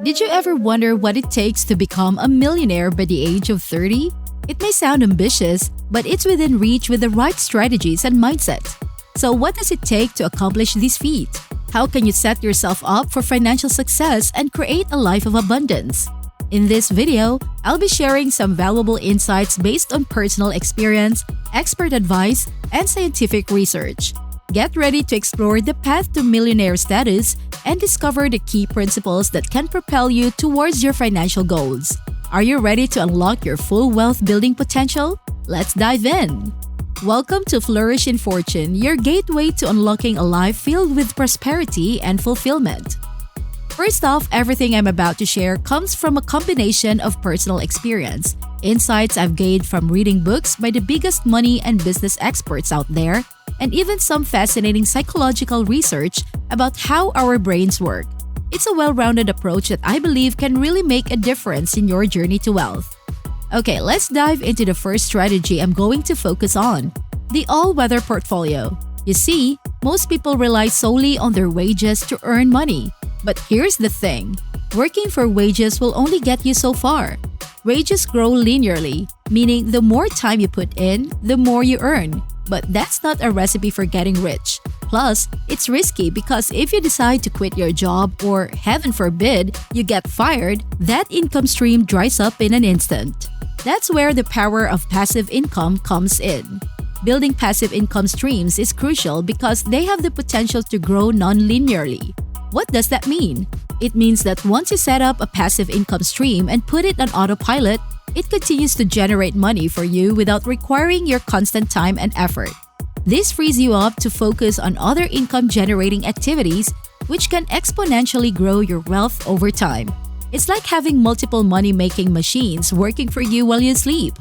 Did you ever wonder what it takes to become a millionaire by the age of 30? It may sound ambitious, but it's within reach with the right strategies and mindset. So, what does it take to accomplish this feat? How can you set yourself up for financial success and create a life of abundance? In this video, I'll be sharing some valuable insights based on personal experience, expert advice, and scientific research. Get ready to explore the path to millionaire status and discover the key principles that can propel you towards your financial goals. Are you ready to unlock your full wealth building potential? Let's dive in! Welcome to Flourish in Fortune, your gateway to unlocking a life filled with prosperity and fulfillment. First off, everything I'm about to share comes from a combination of personal experience, insights I've gained from reading books by the biggest money and business experts out there, and even some fascinating psychological research about how our brains work. It's a well-rounded approach that I believe can really make a difference in your journey to wealth. Okay, let's dive into the first strategy I'm going to focus on, the all-weather portfolio. You see, most people rely solely on their wages to earn money. But here's the thing, working for wages will only get you so far. Wages grow linearly, meaning the more time you put in, the more you earn. But that's not a recipe for getting rich. Plus, it's risky because if you decide to quit your job or, heaven forbid, you get fired, that income stream dries up in an instant. That's where the power of passive income comes in. Building passive income streams is crucial because they have the potential to grow non-linearly. What does that mean? It means that once you set up a passive income stream and put it on autopilot, it continues to generate money for you without requiring your constant time and effort. This frees you up to focus on other income-generating activities, which can exponentially grow your wealth over time. It's like having multiple money-making machines working for you while you sleep.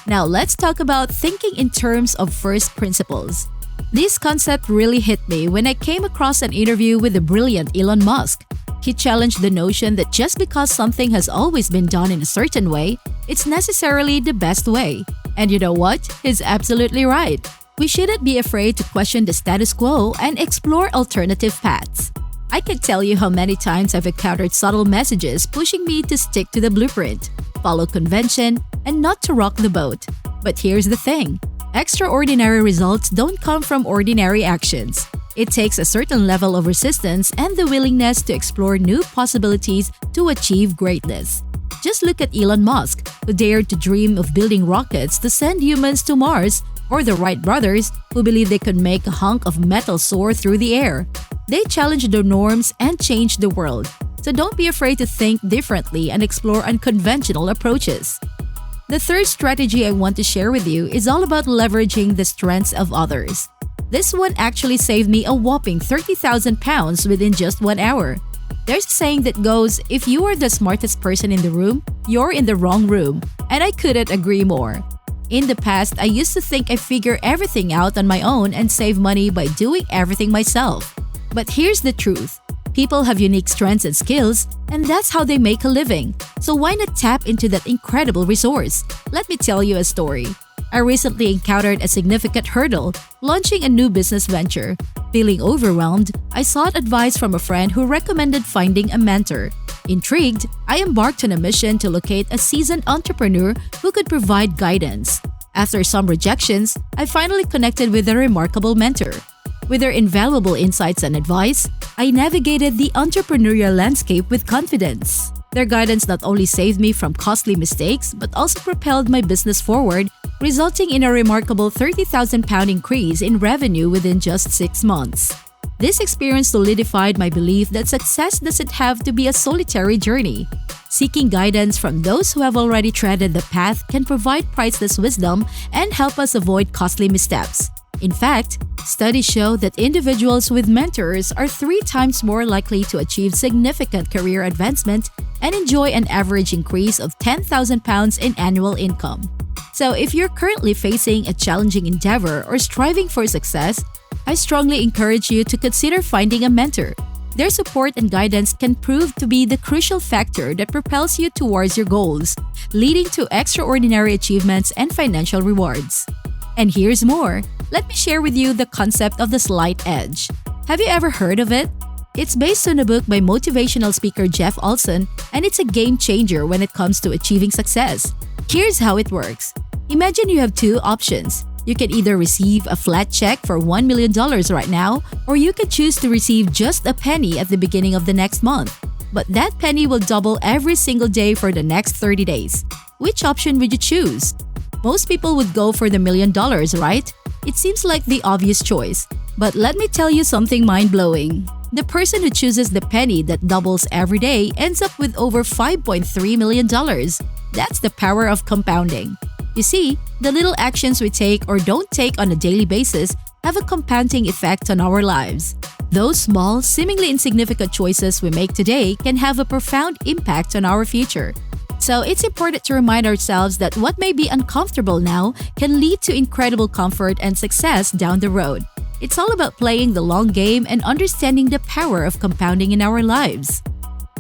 Now let's talk about thinking in terms of first principles. This concept really hit me when I came across an interview with the brilliant Elon Musk. He challenged the notion that just because something has always been done in a certain way, it's necessarily the best way. And you know what? He's absolutely right. We shouldn't be afraid to question the status quo and explore alternative paths. I can tell you how many times I've encountered subtle messages pushing me to stick to the blueprint, follow convention, and not to rock the boat. But here's the thing. Extraordinary results don't come from ordinary actions. It takes a certain level of resistance and the willingness to explore new possibilities to achieve greatness. Just look at Elon Musk, who dared to dream of building rockets to send humans to Mars, or the Wright brothers, who believed they could make a hunk of metal soar through the air. They challenged the norms and changed the world. So don't be afraid to think differently and explore unconventional approaches. The third strategy I want to share with you is all about leveraging the strengths of others. This one actually saved me a whopping 30,000 pounds within just 1 hour. There's a saying that goes, if you are the smartest person in the room, you're in the wrong room. And I couldn't agree more. In the past, I used to think I figure everything out on my own and save money by doing everything myself. But here's the truth. People have unique strengths and skills, and that's how they make a living. So why not tap into that incredible resource? Let me tell you a story. I recently encountered a significant hurdle, launching a new business venture. Feeling overwhelmed, I sought advice from a friend who recommended finding a mentor. Intrigued, I embarked on a mission to locate a seasoned entrepreneur who could provide guidance. After some rejections, I finally connected with a remarkable mentor. With their invaluable insights and advice, I navigated the entrepreneurial landscape with confidence. Their guidance not only saved me from costly mistakes but also propelled my business forward, resulting in a remarkable 30,000 pound increase in revenue within just 6 months. This experience solidified my belief that success doesn't have to be a solitary journey. Seeking guidance from those who have already treaded the path can provide priceless wisdom and help us avoid costly missteps. In fact, studies show that individuals with mentors are 3 times more likely to achieve significant career advancement and enjoy an average increase of 10,000 pounds in annual income. So if you're currently facing a challenging endeavor or striving for success, I strongly encourage you to consider finding a mentor. Their support and guidance can prove to be the crucial factor that propels you towards your goals, leading to extraordinary achievements and financial rewards. And here's more. Let me share with you the concept of the slight edge. Have you ever heard of it? It's based on a book by motivational speaker Jeff Olson, and it's a game changer when it comes to achieving success. Here's how it works. Imagine you have two options. You can either receive a flat check for $1 million right now, or you can choose to receive just a penny at the beginning of the next month. But that penny will double every single day for the next 30 days. Which option would you choose? Most people would go for the $1 million, right? It seems like the obvious choice. But let me tell you something mind-blowing. The person who chooses the penny that doubles every day ends up with over $5.3 million. That's the power of compounding. You see, the little actions we take or don't take on a daily basis have a compounding effect on our lives. Those small, seemingly insignificant choices we make today can have a profound impact on our future. So it's important to remind ourselves that what may be uncomfortable now can lead to incredible comfort and success down the road. It's all about playing the long game and understanding the power of compounding in our lives.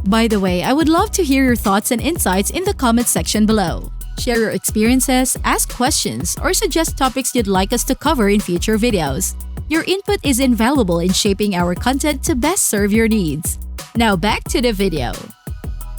By the way, I would love to hear your thoughts and insights in the comment section below. Share your experiences, ask questions, or suggest topics you'd like us to cover in future videos. Your input is invaluable in shaping our content to best serve your needs. Now back to the video.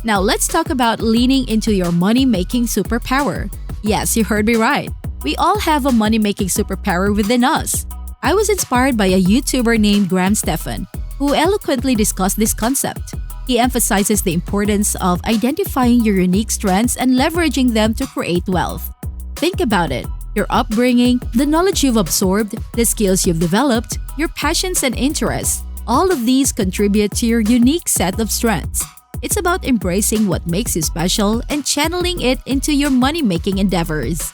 Now let's talk about leaning into your money-making superpower. Yes, you heard me right. We all have a money-making superpower within us. I was inspired by a YouTuber named Graham Stephan, who eloquently discussed this concept. He emphasizes the importance of identifying your unique strengths and leveraging them to create wealth. Think about it. Your upbringing, the knowledge you've absorbed, the skills you've developed, your passions and interests, all of these contribute to your unique set of strengths. It's about embracing what makes you special and channeling it into your money-making endeavors.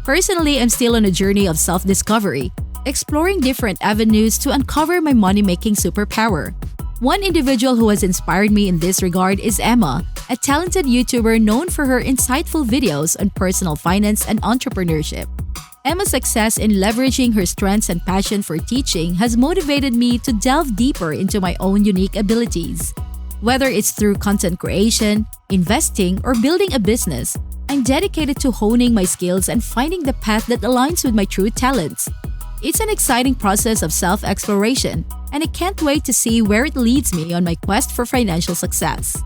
Personally, I'm still on a journey of self-discovery, exploring different avenues to uncover my money-making superpower. One individual who has inspired me in this regard is Emma, a talented YouTuber known for her insightful videos on personal finance and entrepreneurship. Emma's success in leveraging her strengths and passion for teaching has motivated me to delve deeper into my own unique abilities. Whether it's through content creation, investing, or building a business, I'm dedicated to honing my skills and finding the path that aligns with my true talents. It's an exciting process of self-exploration, and I can't wait to see where it leads me on my quest for financial success.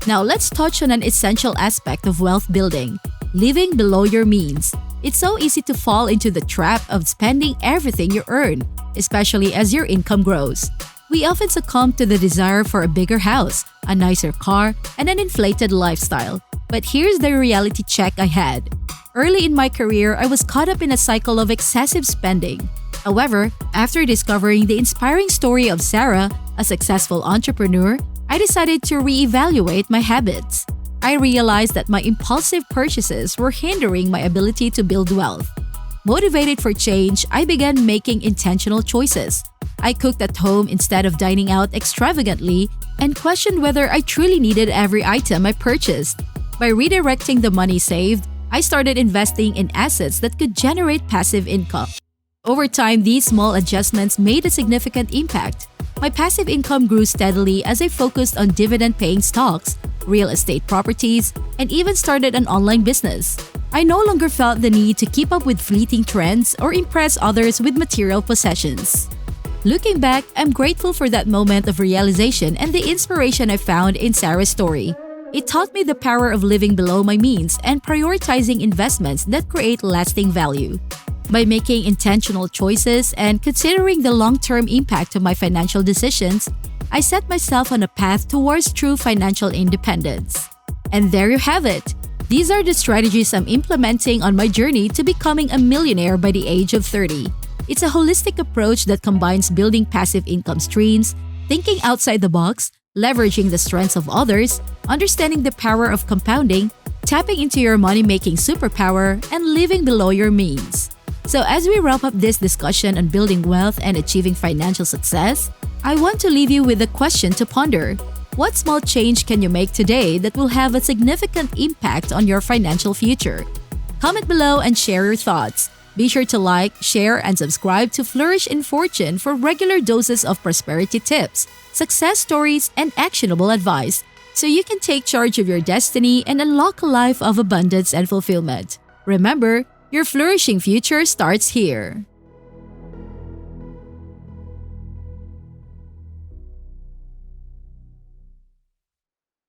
Now let's touch on an essential aspect of wealth building: living below your means. It's so easy to fall into the trap of spending everything you earn, especially as your income grows. We often succumb to the desire for a bigger house, a nicer car, and an inflated lifestyle. But here's the reality check I had. Early in my career, I was caught up in a cycle of excessive spending. However, after discovering the inspiring story of Sarah, a successful entrepreneur, I decided to reevaluate my habits. I realized that my impulsive purchases were hindering my ability to build wealth. Motivated for change, I began making intentional choices. I cooked at home instead of dining out extravagantly and questioned whether I truly needed every item I purchased. By redirecting the money saved, I started investing in assets that could generate passive income. Over time, these small adjustments made a significant impact. My passive income grew steadily as I focused on dividend-paying stocks, real estate properties, and even started an online business. I no longer felt the need to keep up with fleeting trends or impress others with material possessions. Looking back, I'm grateful for that moment of realization and the inspiration I found in Sarah's story. It taught me the power of living below my means and prioritizing investments that create lasting value. By making intentional choices and considering the long-term impact of my financial decisions, I set myself on a path towards true financial independence. And there you have it. These are the strategies I'm implementing on my journey to becoming a millionaire by the age of 30. It's a holistic approach that combines building passive income streams, thinking outside the box, leveraging the strengths of others, understanding the power of compounding, tapping into your money-making superpower, and living below your means. So as we wrap up this discussion on building wealth and achieving financial success, I want to leave you with a question to ponder. What small change can you make today that will have a significant impact on your financial future? Comment below and share your thoughts. Be sure to like, share, and subscribe to Flourish in Fortune for regular doses of prosperity tips, success stories, and actionable advice, so you can take charge of your destiny and unlock a life of abundance and fulfillment. Remember, your flourishing future starts here.